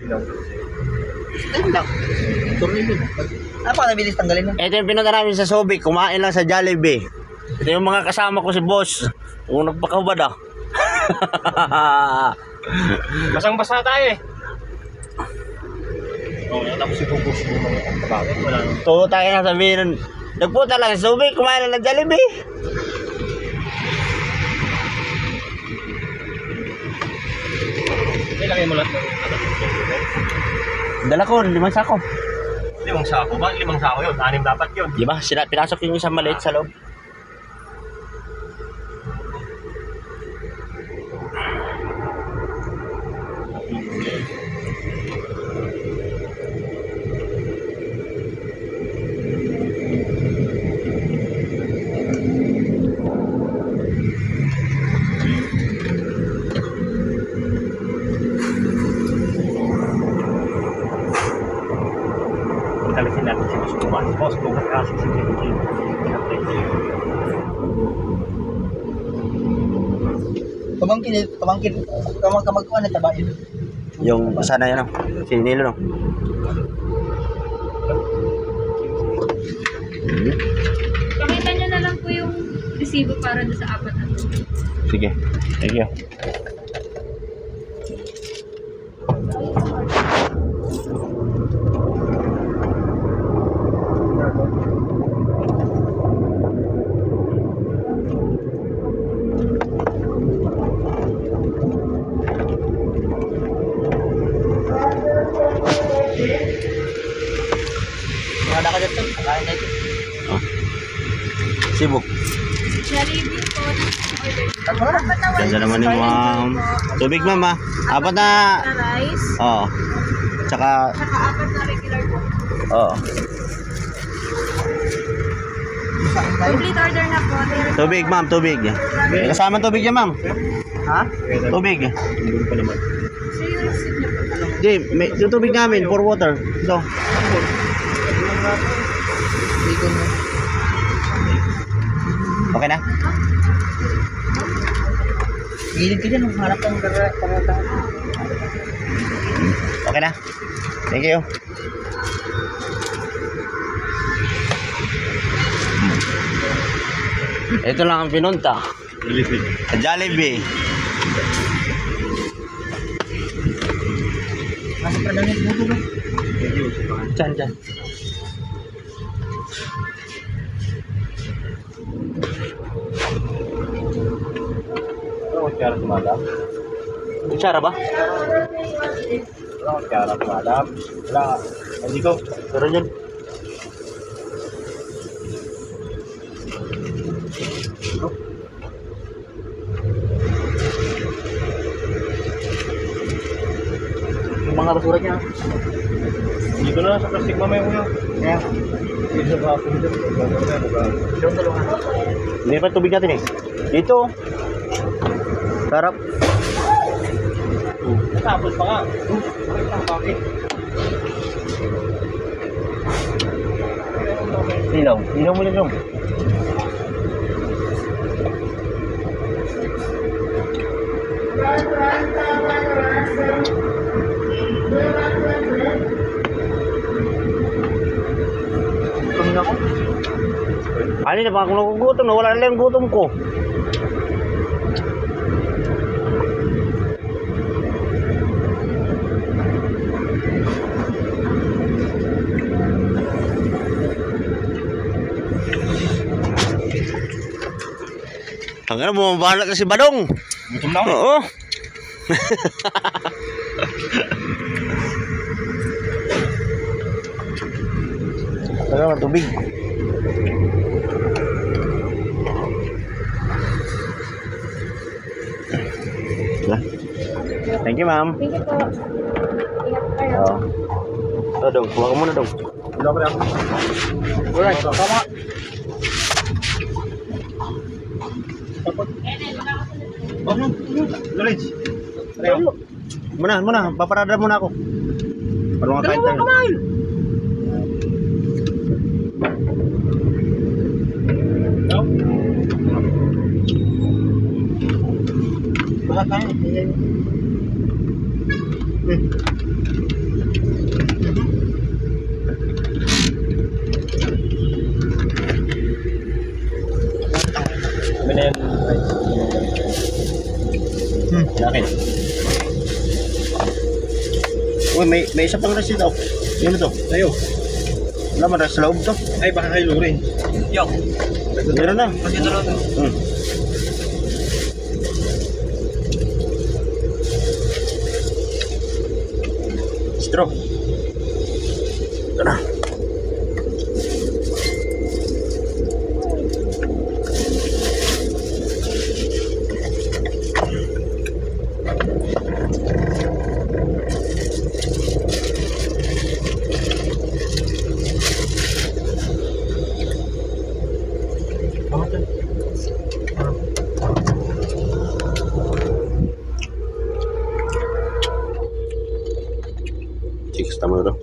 Ayun lang. Tuloy yun. Napakabilis tanggalin mo. Ito yung pinunta namin sa Subic, kumain lang sa Jollibee. Ito yung mga kasama ko si boss. Kung nagpakahubad ah. Basang-basa tayo eh. Oo, tapos si Bubos mo mga bakit wala nang. Tuho tayo na sabihin nun. Nagpunta lang sa Subic, kumain lang ng Jollibee. Ilagay mo lahat ng Dala ko, 5 sako. 5 sako ba? 5 sako yun. 6 dapat yun. Di ba? Pinasok yung isang maliit sa loob. Italisin natin si Boss Kumas. Boss Kumas kasi si Kiki. Pamangkin, kamag-kuhan na taba yun. Yung sana yun, no? Si Nilo, no? Pakita nyo na lang po yung resibo para doon sa 4 na to. Sige. Thank you. Wala ka dito. Kakain na ito. Cebu. Jollibee po. Order. Ganda naman yung tubig, ma'am, ah. 4 na... Na rice. Oo. Tsaka... Saka 4 na regular po. Oo. Complete order na po. Tubig, ma'am, tubig. May kasama tubig yan, ma'am. Ha? Tubig. Hindi pa naman. So yung receipt niyo po. Di, may yung tubig namin, for water. Ito. Bacon mo. Okay na? Gilid ka dyan. Harap kang karatahan. Okay na? Thank you. Ito lang ang pinunta. Sa Jollibee. Nasa pradang yung buto ba? Diyan, diyan. Ano ang kaya tumadap? Kutsara ba? Ano ang kaya tumadap? Wala. Hindi ko. Pero yun. Yung mga basura niya. Dito na sa plastic mamaya kuya. Kaya, Dito sa ako dito. yung tulungan. Hindi pa tubig natin eh. Dito. Sarap. Natapos pa nga. Bakit? Ilaw. Ilaw mo lang. Tuming ako. Ano na ba kung nagugutom na? Wala na lang yung gutom ko. Hanggang na bumabalat na si Badong. Gutom na ako. Oo. Ano tubig? Thank you, ma'am. Thank you po. Ingat po kayo. Oo. Ito, Dong. Kuha ka muna, Dong. Wala ko lang. Alright, tama. Knowledge. Muna. Paparada muna ako. Para makakain tayo. Baka tayo. Akin. Uy, may isa pang resi daw. Ano to? Tayo. Wala man sa loob to. Ay, baka kayo rin. Yo. Meron na. Pagkita lang. Hmm. Straw. Ito na. Chicks, tama na to.